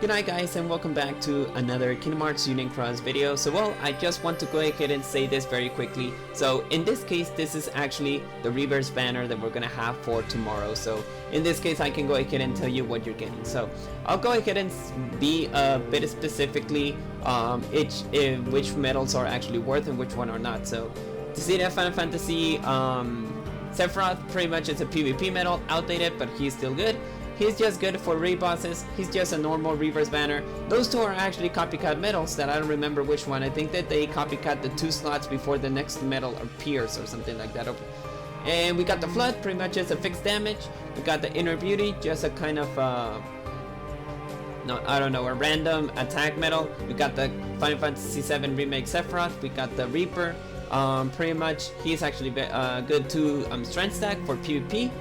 Good night guys, and welcome back to another Kingdom Hearts Union Cross video. So well, I just want to go ahead and say this very quickly. So in this case, this is actually the reverse banner that we're gonna have for tomorrow. So in this case, I can go ahead and tell you what you're getting. So I'll go ahead and be a bit specifically which medals are actually worth and which one are not. So to see that Final Fantasy Sephiroth, pretty much it's a PvP medal, outdated, but he's still good. He's just good for raid bosses. He's just a normal reverse banner. Those two are actually copycat medals that I don't remember which one. I think that they copycat the 2 slots before the next medal appears or something like that. And we got the Flood, pretty much just a fixed damage. We got the Inner Beauty, just a kind of a random attack medal. We got the Final Fantasy VII Remake Sephiroth. We got the Reaper. Pretty much he's actually good to strength stack for PvP.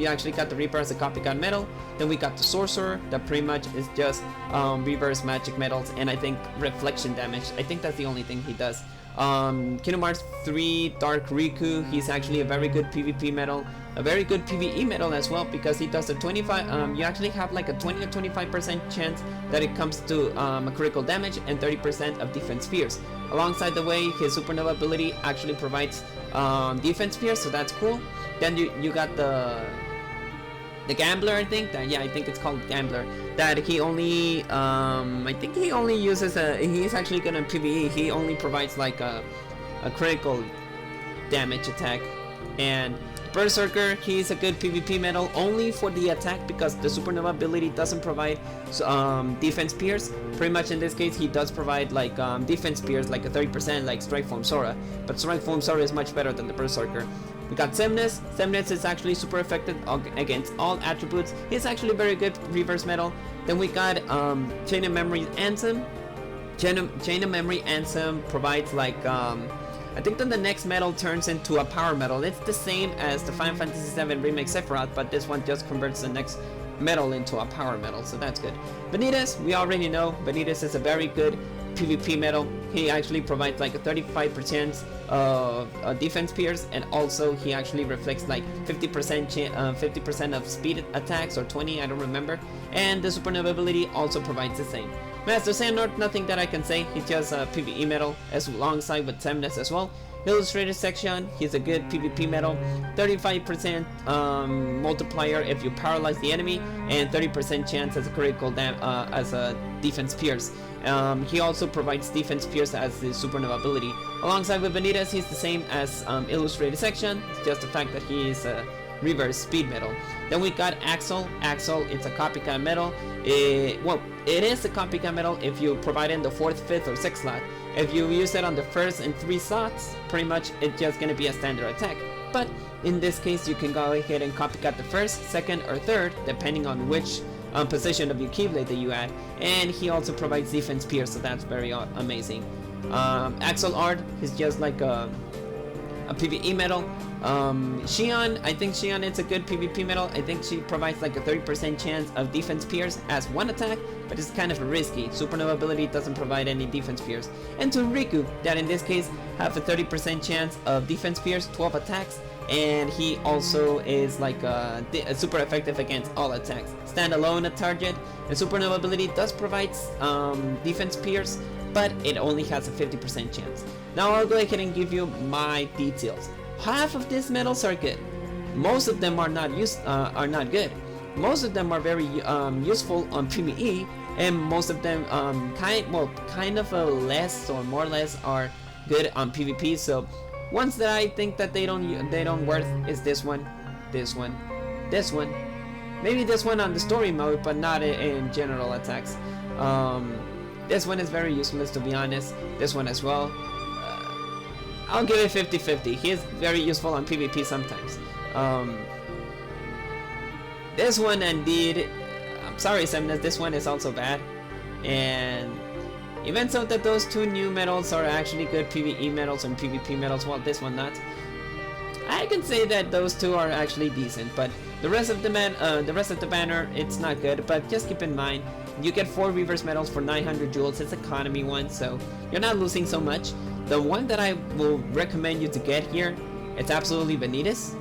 You actually got the Reaper as a copycat medal. Then we got the Sorcerer, that pretty much is just reverse magic medals and I think reflection damage. I think that's the only thing he does. Kingdom Hearts 3 Dark Riku, he's actually a very good PvP medal, a very good PvE medal as well, because he does a 25. You actually have like a 20 or 25% chance that it comes to a critical damage and 30% of defense spheres. Alongside the way, his supernova ability actually provides defense spheres, so that's cool. Then you got the Gambler, I think it's called Gambler, that he only I think he only uses he's actually gonna PvE, he only provides like a critical damage attack. And Berserker, he's a good PvP medal only for the attack because the supernova ability doesn't provide defense spears. Pretty much in this case he does provide like defense spears, like a 30% like Strike Form Sora, but Strike Form Sora is much better than the Berserker. We got Semnes. Semnes is actually super effective against all attributes. He's actually very good reverse medal. Then we got Chain of Memory Anthem. Chain of Memory Anthem provides like I think that the next medal turns into a power medal. It's the same as the Final Fantasy VII Remake Sephiroth, but this one just converts the next medal into a power medal, so that's good. Vanitas, we already know Vanitas is a very good PvP medal. He actually provides like a 35% of defense spears, and also he actually reflects like 50% of speed attacks, or 20, I don't remember. And the supernova ability also provides the same. Master Xehanort, nothing that I can say. He's just a PvE medal, as alongside with Semnes as well. Illustrated Section, he's a good PvP medal, 35% multiplier if you paralyze the enemy, and 30% chance as a critical as a defense pierce. He also provides defense pierce as the supernova ability. Alongside with Vanitas, he's the same as Illustrated Section. It's just the fact that he is a reverse speed medal. Then we got Axel. Axel, it's a copycat medal. It is a copycat medal if you provide in the 4th, 5th, or 6th slot. If you use it on the 1st and 3 slots, pretty much it's just gonna be a standard attack. But in this case, you can go ahead and copycat the 1st, 2nd, or 3rd, depending on which position of your Keyblade that you add. And he also provides defense pierce, so that's very amazing. Axel Art is just like a PvE medal. Xion, I think Xion is a good PvP medal. I think she provides like a 30% chance of defense pierce as one attack, but it's kind of risky. Supernova ability doesn't provide any defense pierce. And to Riku, that in this case have a 30% chance of defense pierce, 12 attacks, and he also is like super effective against all attacks. Standalone a target, the supernova ability does provide defense pierce, but it only has a 50% chance. Now I'll go ahead and give you my details. Half of these medals are good. Most of them are not good. Most of them are very useful on PvE, and most of them kind of less or more or less are good on PvP. So ones that I think that they don't worth is this one, this one, this one. Maybe this one on the story mode, but not in general attacks. This one is very useless, to be honest. This one as well. I'll give it 50-50. He is very useful on PvP sometimes. This one indeed, I'm sorry Semnes, this one is also bad. And even so that those 2 new medals are actually good PvE medals and PvP medals, well, this one not. I can say that those 2 are actually decent, but the rest of the banner, it's not good. But just keep in mind, you get 4 reverse medals for 900 jewels. It's economy one, so you're not losing so much. The one that I will recommend you to get here, it's absolutely Vanitas,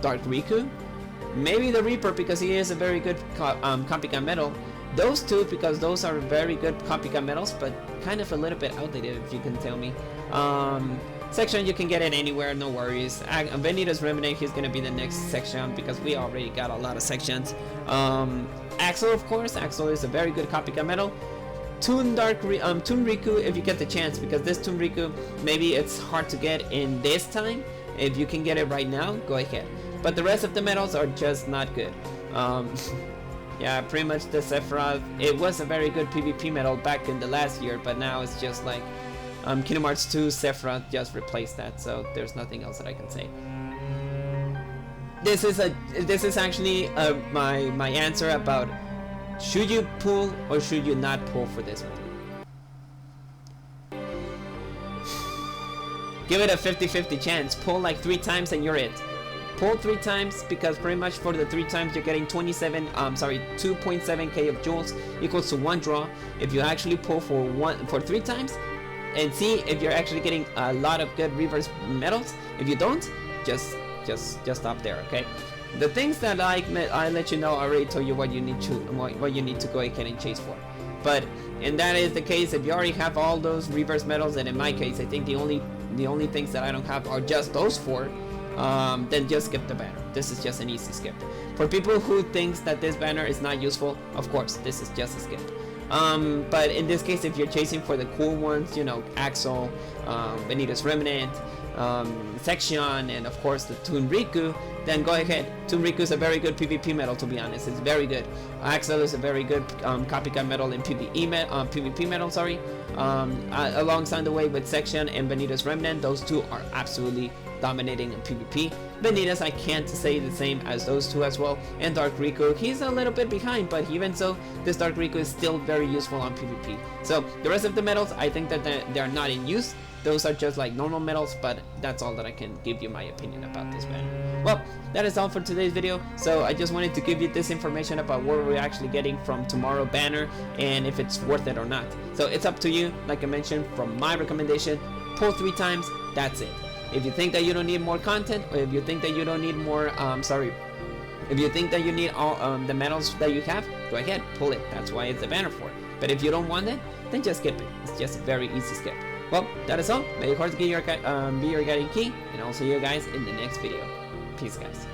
Dark Riku, maybe the Reaper because he is a very good copycat medal, those two, because those are very good copycat medals, but kind of a little bit outdated, if you can tell me. Section, you can get it anywhere, no worries. Benita's Remnant, he's gonna be the next section because we already got a lot of sections. Axel, of course, Axel is a very good copycat medal. Toon Riku, if you get the chance, because this Toon Riku, maybe it's hard to get in this time. If you can get it right now, go ahead. But the rest of the medals are just not good. Yeah, pretty much the Sephiroth, it was a very good PvP medal back in the last year, but now it's just like Kingdom Hearts 2 Sephiroth just replaced that, so there's nothing else that I can say. This is actually my answer about should you pull or should you not pull for this one. Give it a 50-50 chance. Pull like 3 times and you're it. Pull 3 times, because pretty much for the 3 times you're getting 2.7k of jewels equals to 1 draw. If you actually pull for 3 times and see if you're actually getting a lot of good reverse medals. If you don't, just stop there, okay? The things that I let you know, I already told you what you need to go ahead and chase for. But and that is the case if you already have all those reverse medals, and in my case I think the only things that I don't have are just those 4. Then just skip the banner. This is just an easy skip. For people who thinks that this banner is not useful, of course, this is just a skip. But in this case, if you're chasing for the cool ones, you know, Axel, Benita's Remnant, Section, and of course the Toon Riku, then go ahead. Toon Riku is a very good PvP medal, to be honest. It's very good. Axel is a very good copycat medal in PvP medal, sorry. Alongside the way with Section and Benita's Remnant, those 2 are absolutely dominating in PvP. Benita's, I can't say the same as those 2 as well. And Dark Riku, he's a little bit behind, but even so, this Dark Riku is still very useful on PvP. So the rest of the medals, I think that they're not in use. Those are just like normal medals, but that's all that I can give you my opinion about this banner. Well, that is all for today's video. So I just wanted to give you this information about what we're actually getting from tomorrow banner and if it's worth it or not. So it's up to you. Like I mentioned, from my recommendation, pull 3 times, that's it. If you think that you don't need more content, or if you think that you don't need more, if you think that you need all the medals that you have, go ahead, pull it. That's why it's the banner for it. But if you don't want it, then just skip it. It's just a very easy skip. Well, that is all. May your cards be your guiding key, and I'll see you guys in the next video. Peace, guys.